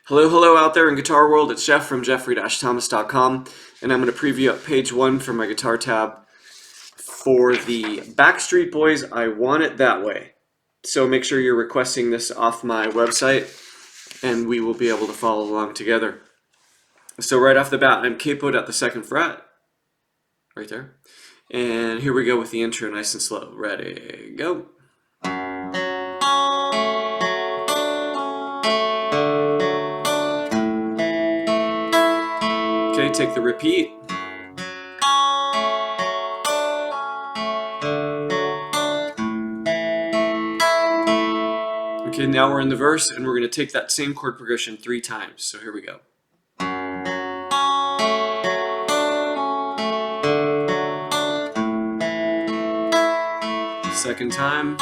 Hello out there in Guitar World. It's Jeff from Jeffrey-Thomas.com, and I'm going to preview up page 1 from my guitar tab for the Backstreet Boys I Want It That Way. So make sure you're requesting this off my website, and we will be able to follow along together. So right off the bat, I'm capoed at the 2nd fret, right there. And here we go with the intro, nice and slow. Ready, go. Okay, take the repeat. Okay, now we're in the verse, and we're going to take that same chord progression 3 times. So here we go. Second time.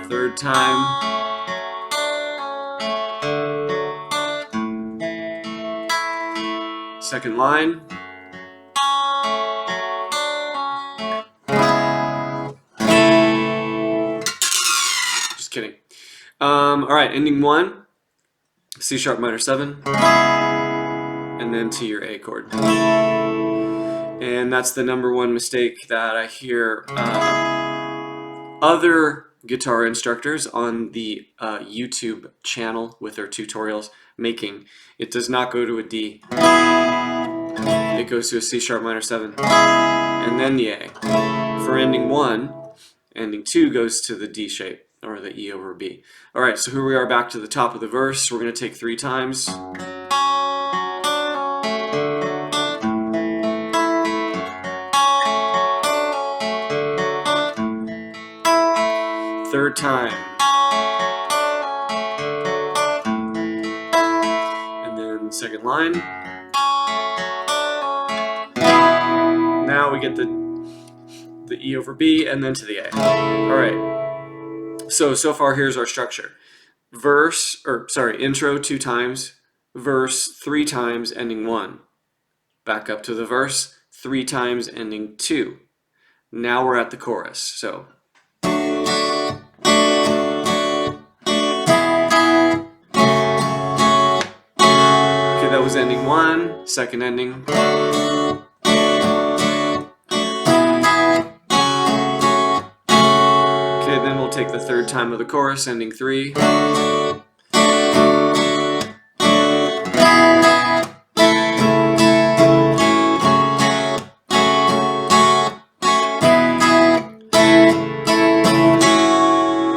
Third time. Second line. Just kidding. All right, ending 1, C sharp minor 7, and then to your A chord. And that's the #1 mistake that I hear other guitar instructors on the YouTube channel with their tutorials making. It does not go to a D. It goes to a C sharp minor 7, and then the A. For ending 1, ending 2 goes to the D shape, or the E over B. Alright, so here we are back to the top of the verse. We're going to take 3 times. Third time. And then second line. Now we get the E over B and then to the A. Alright. So far here's our structure. Intro 2 times, verse 3 times, ending 1. Back up to the verse 3 times, ending 2. Now we're at the chorus. So that was ending 1, second ending. Okay, then we'll take the third time of the chorus, ending 3.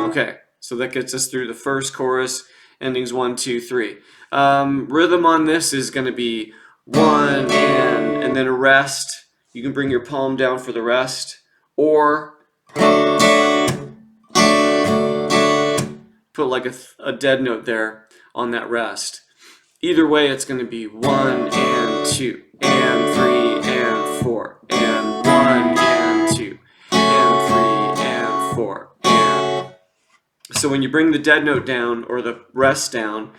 Okay, so that gets us through the first chorus, endings 1, 2, 3. Rhythm on this is going to be 1 and then a rest. You can bring your palm down for the rest, or put like a dead note there on that rest. Either way, it's going to be 1 and 2 and 3 and 4 and 1 and 2 and 3 and 4. So when you bring the dead note down or the rest down,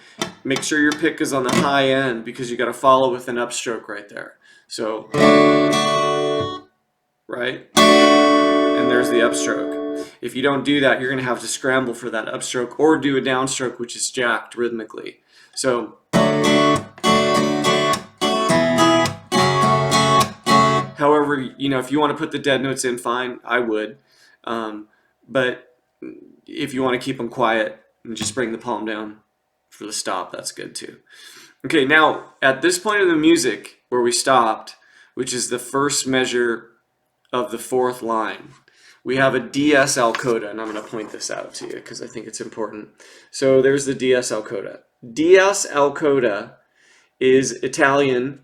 make sure your pick is on the high end because you got to follow with an upstroke right there. So, right? And there's the upstroke. If you don't do that, you're going to have to scramble for that upstroke or do a downstroke, which is jacked rhythmically. So, however, if you want to put the dead notes in, fine, I would. But if you want to keep them quiet and just bring the palm down for the stop, that's good too. Okay, now at this point in the music where we stopped, which is the first measure of the 4th line, we have a DSL coda, and I'm going to point this out to you because I think it's important. So there's the DSL coda. DSL coda is Italian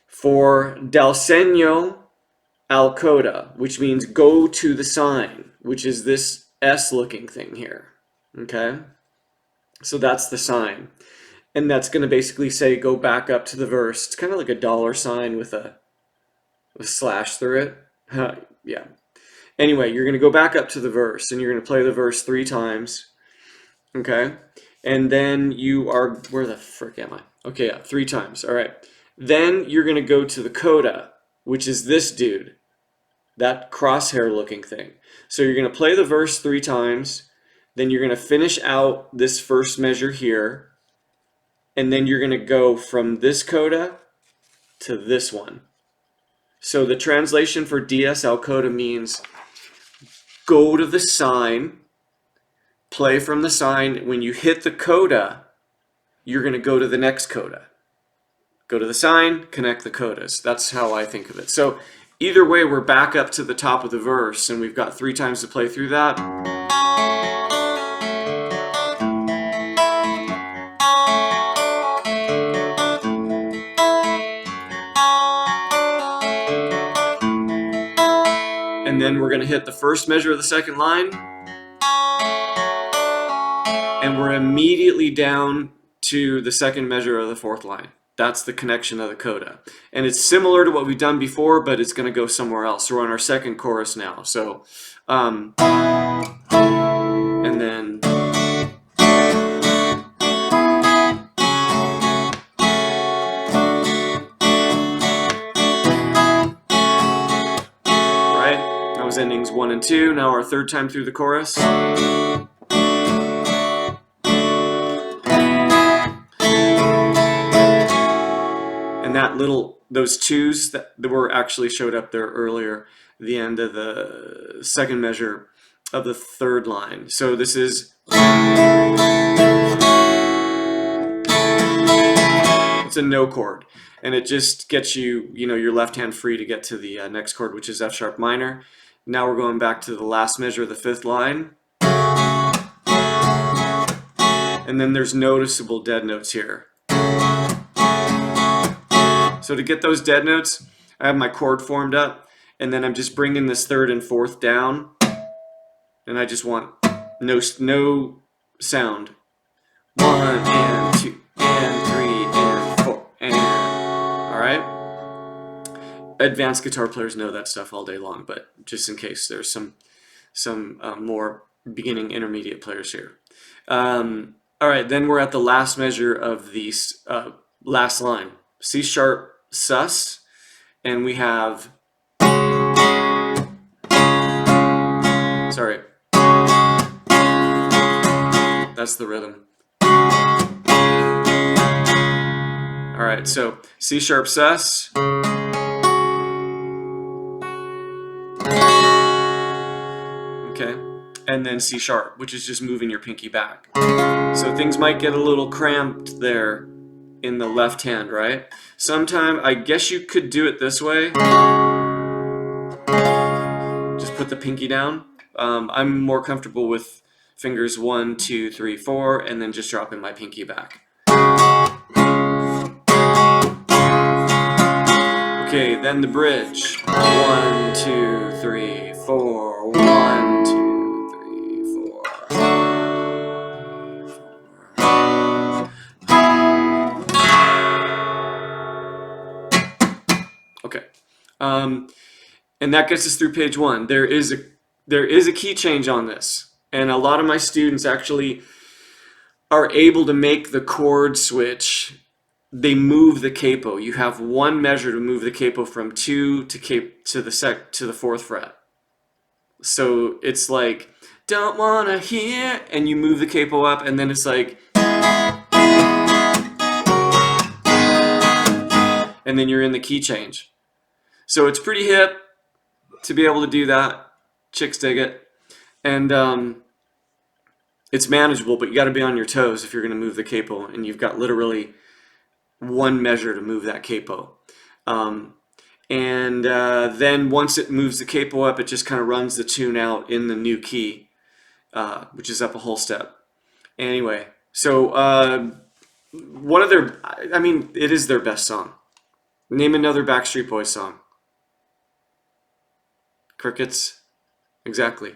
for dal segno al coda, which means go to the sign, which is this S-looking thing here. Okay? So that's the sign. And that's going to basically say go back up to the verse. It's kind of like a dollar sign with a slash through it. Yeah. Anyway, you're going to go back up to the verse, and you're going to play the verse 3 times. Okay? And then you are, where the frick am I? Okay, yeah, 3 times. All right. Then you're going to go to the coda, which is this dude. that crosshair looking thing. So you're going to play the verse 3 times, then you're going to finish out this first measure here, and then you're going to go from this coda to this one. So the translation for DSL coda means go to the sign, play from the sign. When you hit the coda, you're going to go to the next coda. Go to the sign, connect the codas. That's how I think of it. So either way, we're back up to the top of the verse, and we've got 3 times to play through that. And then we're going to hit the first measure of the second line, and we're immediately down to the second measure of the fourth line. That's the connection of the coda. And it's similar to what we've done before, but it's going to go somewhere else. So we're on our second chorus now. So, and then, right? That was endings 1 and 2. Now our third time through the chorus. And that those 2s that were actually showed up there earlier, the end of the second measure of the third line. So this is, it's a no chord, and it just gets you, your left hand free to get to the next chord, which is F sharp minor. Now we're going back to the last measure of the fifth line. And then there's noticeable dead notes here. So to get those dead notes, I have my chord formed up, and then I'm just bringing this third and fourth down, and I just want no sound. 1 and 2 and 3 and 4 and, all right? Advanced guitar players know that stuff all day long, but just in case there's some more beginning intermediate players here. All right, then we're at the last measure of the last line, C sharp sus, and we have, sorry, that's the rhythm. All right, so C sharp sus, okay, and then C sharp, which is just moving your pinky back. So things might get a little cramped there in the left hand, right? Sometime, I guess you could do it this way. Just put the pinky down. I'm more comfortable with fingers 1, 2, 3, 4, and then just dropping my pinky back. Okay, then the bridge. 1, 2, 3, 4. 1, 2, 3, 4. Okay, and that gets us through page 1. There is a key change on this, and a lot of my students actually are able to make the chord switch. They move the capo. You have one measure to move the capo from 2 to the 4th fret. So it's like, don't wanna hear, and you move the capo up, and then it's like, and then you're in the key change. So it's pretty hip to be able to do that. Chicks dig it. And it's manageable, but you got to be on your toes if you're going to move the capo, and you've got literally one measure to move that capo. Then once it moves the capo up, it just kind of runs the tune out in the new key, which is up a whole step. Anyway, so one of their, I mean, it is their best song. Name another Backstreet Boys song. Crickets. Exactly.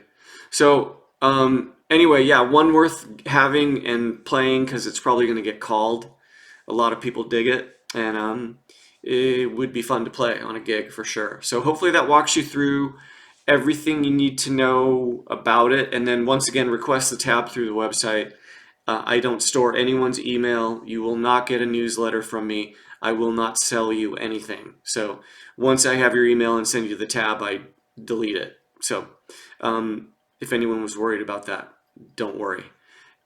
So anyway, yeah, one worth having and playing because it's probably going to get called. A lot of people dig it, and it would be fun to play on a gig for sure. So hopefully that walks you through everything you need to know about it. And then once again, request the tab through the website. I don't store anyone's email. You will not get a newsletter from me. I will not sell you anything. So once I have your email and send you the tab, I delete it. So if anyone was worried about that, don't worry.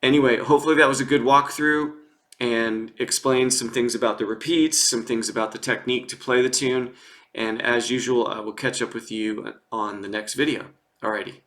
Anyway, hopefully that was a good walkthrough and explained some things about the repeats, some things about the technique to play the tune. And as usual, I will catch up with you on the next video. Alrighty.